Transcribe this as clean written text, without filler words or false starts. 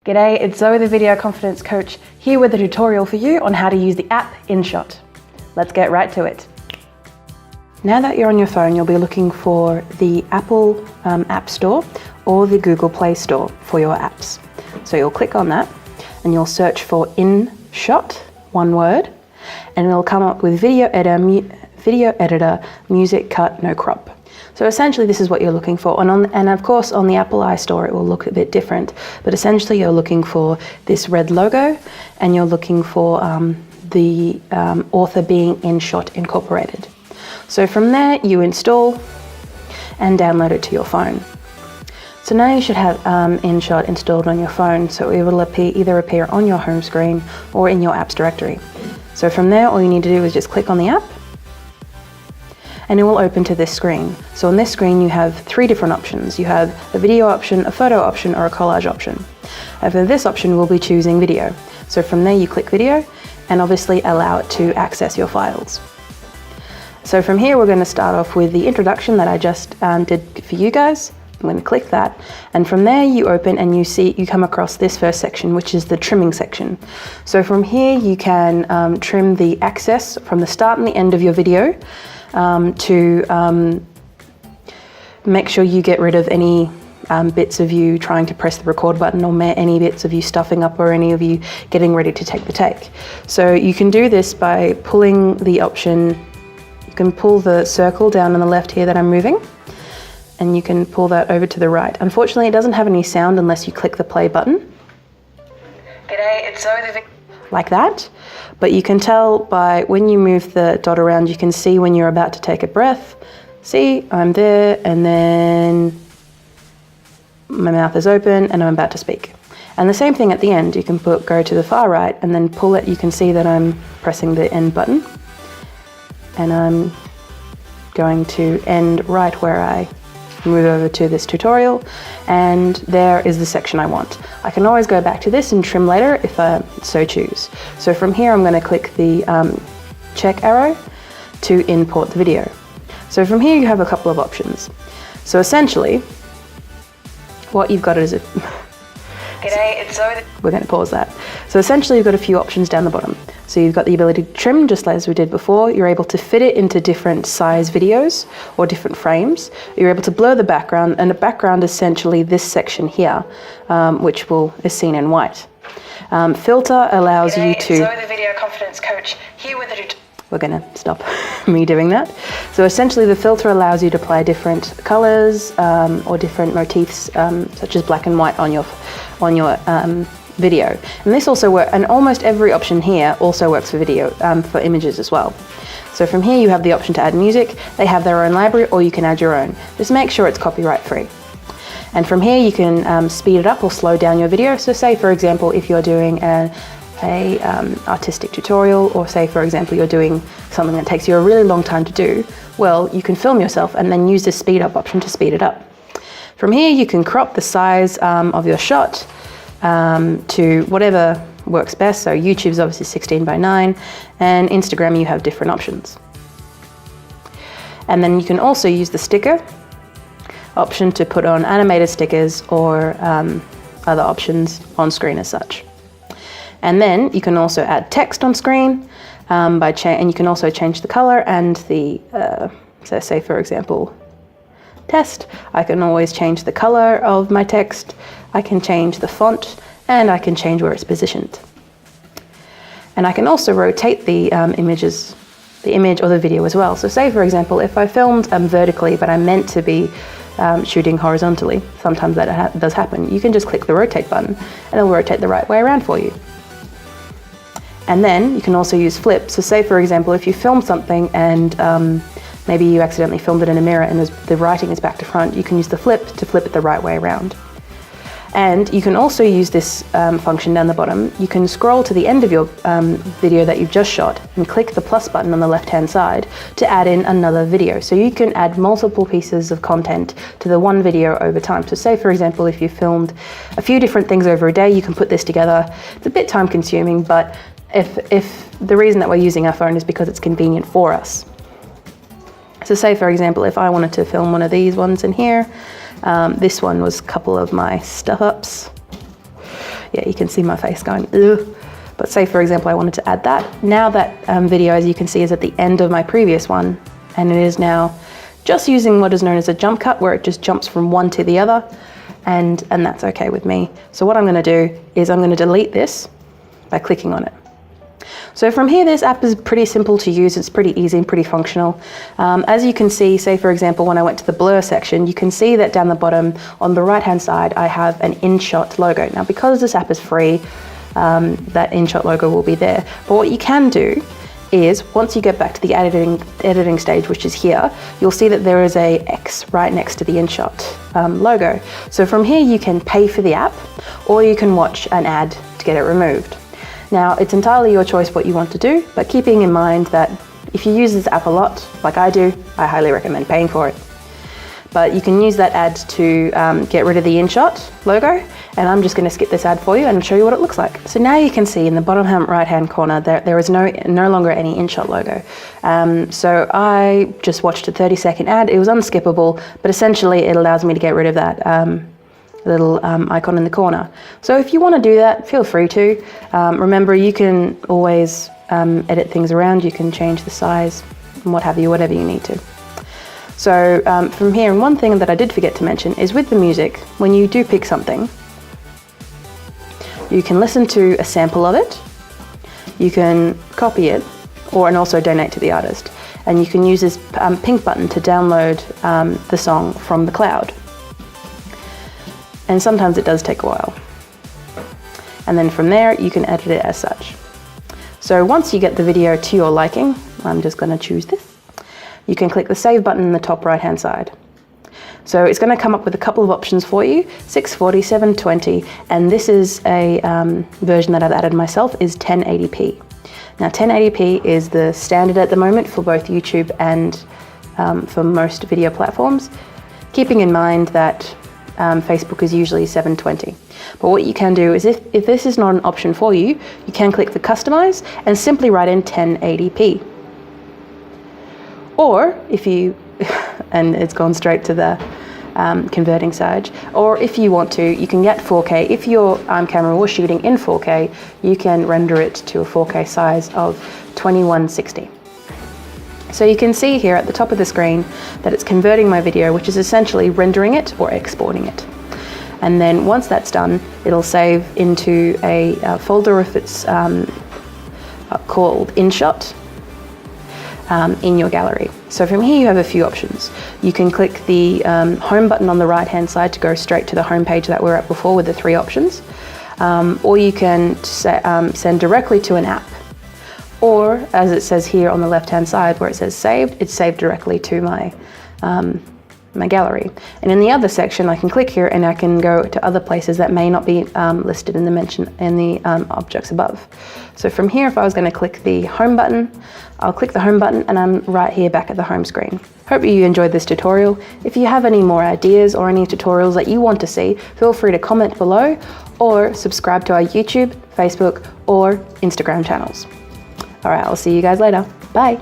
G'day, it's Zoe the Video Confidence Coach here with a tutorial for you on how to use the app Inshot. Let's get right to it. Now that you're on your phone, you'll be looking for the Apple App Store or the Google Play Store for your apps. So you'll click on that and you'll search for Inshot, one word, and it'll come up with video editor, music cut, no crop. So essentially this is what you're looking for, and of course on the Apple iStore it will look a bit different, but essentially you're looking for this red logo and you're looking for the author being Inshot incorporated. So from there you install and download it to your phone. So now you should have Inshot installed on your phone, so it will either appear on your home screen or in your apps directory. So from there all you need to do is just click on the app and it will open to this screen. So on this screen you have three different options. You have a video option, a photo option, or a collage option. And for this option we'll be choosing video. So from there you click video and obviously allow it to access your files. So from here we're going to start off with the introduction that I just did for you guys. I'm going to click that, and from there you open and you come across this first section, which is the trimming section. So from here you can trim the access from the start and the end of your video to make sure you get rid of any bits of you trying to press the record button, or any bits of you stuffing up, or any of you getting ready to take the take. So you can do this by pulling the option. You can pull the circle down on the left here that I'm moving, and you can pull that over to the right. Unfortunately, it doesn't have any sound unless you click the play button. G'day, it's Zoe the like that. But you can tell by when you move the dot around, you can see when you're about to take a breath. See, I'm there, and then my mouth is open and I'm about to speak. And the same thing at the end. You can go to the far right and then pull it. You can see that I'm pressing the end button, and I'm going to end right where I move over to this tutorial, and there is the section I want. I can always go back to this and trim later if I so choose. So from here I'm going to click the check arrow to import the video. So from here you have a couple of options. So essentially what you've got is G'day, it's Zoe. We're going to pause that. So essentially you've got a few options down the bottom. So you've got the ability to trim, just as we did before. You're able to fit it into different size videos or different frames. You're able to blur the background, and the background is essentially this section here, which is seen in white. Filter allows you to... Zoe the Video Confidence Coach here with a... We're going to stop me doing that. So essentially the filter allows you to apply different colors or different motifs, such as black and white on your video. And this also works, and almost every option here also works for video, for images as well. So from here you have the option to add music. They have their own library, or you can add your own. Just make sure it's copyright free. And from here you can speed it up or slow down your video. So say for example if you're doing an artistic tutorial, or say for example you're doing something that takes you a really long time to do, well, you can film yourself and then use the speed up option to speed it up. From here you can crop the size of your shot to whatever works best. So YouTube's obviously 16:9, and Instagram you have different options. And then you can also use the sticker option to put on animated stickers or other options on screen as such. And then you can also add text on screen and you can also change the color and the, so say for example, test. I can always change the color of my text. I can change the font, and I can change where it's positioned. And I can also rotate the image or the video as well. So say for example, if I filmed vertically, but I'm meant to be shooting horizontally, sometimes that does happen. You can just click the rotate button and it'll rotate the right way around for you. And then you can also use flip. So say for example, if you film something and maybe you accidentally filmed it in a mirror and the writing is back to front, you can use the flip to flip it the right way around. And you can also use this function down the bottom. You can scroll to the end of your video that you've just shot and click the plus button on the left-hand side to add in another video. So you can add multiple pieces of content to the one video over time. So say for example, if you filmed a few different things over a day, you can put this together. It's a bit time consuming, but if the reason that we're using our phone is because it's convenient for us. So say for example, if I wanted to film one of these ones in here, this one was a couple of my stuff ups. Yeah, you can see my face going, ugh. But say, for example, I wanted to add that. Now that video, as you can see, is at the end of my previous one, and it is now just using what is known as a jump cut, where it just jumps from one to the other, and that's okay with me. So what I'm going to do is I'm going to delete this by clicking on it. So from here, this app is pretty simple to use. It's pretty easy and pretty functional. As you can see, say for example, when I went to the blur section, you can see that down the bottom on the right-hand side, I have an Inshot logo. Now, because this app is free, that Inshot logo will be there. But what you can do is, once you get back to the editing stage, which is here, you'll see that there is a X right next to the Inshot logo. So from here, you can pay for the app, or you can watch an ad to get it removed. Now, it's entirely your choice what you want to do, but keeping in mind that if you use this app a lot, like I do, I highly recommend paying for it. But you can use that ad to get rid of the Inshot logo, and I'm just going to skip this ad for you and show you what it looks like. So now you can see in the bottom right-hand corner there is no longer any Inshot logo. So I just watched a 30-second ad. It was unskippable, but essentially it allows me to get rid of that little icon in the corner. So if you want to do that, feel free to. Remember, you can always edit things around. You can change the size and what have you, whatever you need to. So from here, and one thing that I did forget to mention is with the music, when you do pick something, you can listen to a sample of it, you can copy it, and also donate to the artist. And you can use this pink button to download the song from the cloud. And sometimes it does take a while. And then from there, you can edit it as such. So once you get the video to your liking, I'm just going to choose this. You can click the save button in the top right-hand side. So it's going to come up with a couple of options for you, 640, 720, and this is a version that I've added myself, is 1080p. Now 1080p is the standard at the moment for both YouTube and for most video platforms, keeping in mind that Facebook is usually 720. But what you can do is if this is not an option for you, you can click the customize and simply write in 1080p. Or if you, and it's gone straight to the converting side, or if you want to, you can get 4K. If your camera was shooting in 4K, you can render it to a 4K size of 2160. So you can see here at the top of the screen that it's converting my video, which is essentially rendering it or exporting it. And then once that's done, it'll save into a folder if it's called Inshot in your gallery. So from here you have a few options. You can click the home button on the right hand side to go straight to the home page that we were at before with the 3 options. Or you can send directly to an app. Or, as it says here on the left-hand side where it says saved, it's saved directly to my my gallery. And in the other section, I can click here and I can go to other places that may not be listed in the objects above. So from here, if I was going to click the home button, I'll click the home button and I'm right here back at the home screen. Hope you enjoyed this tutorial. If you have any more ideas or any tutorials that you want to see, feel free to comment below or subscribe to our YouTube, Facebook, or Instagram channels. All right, I'll see you guys later. Bye.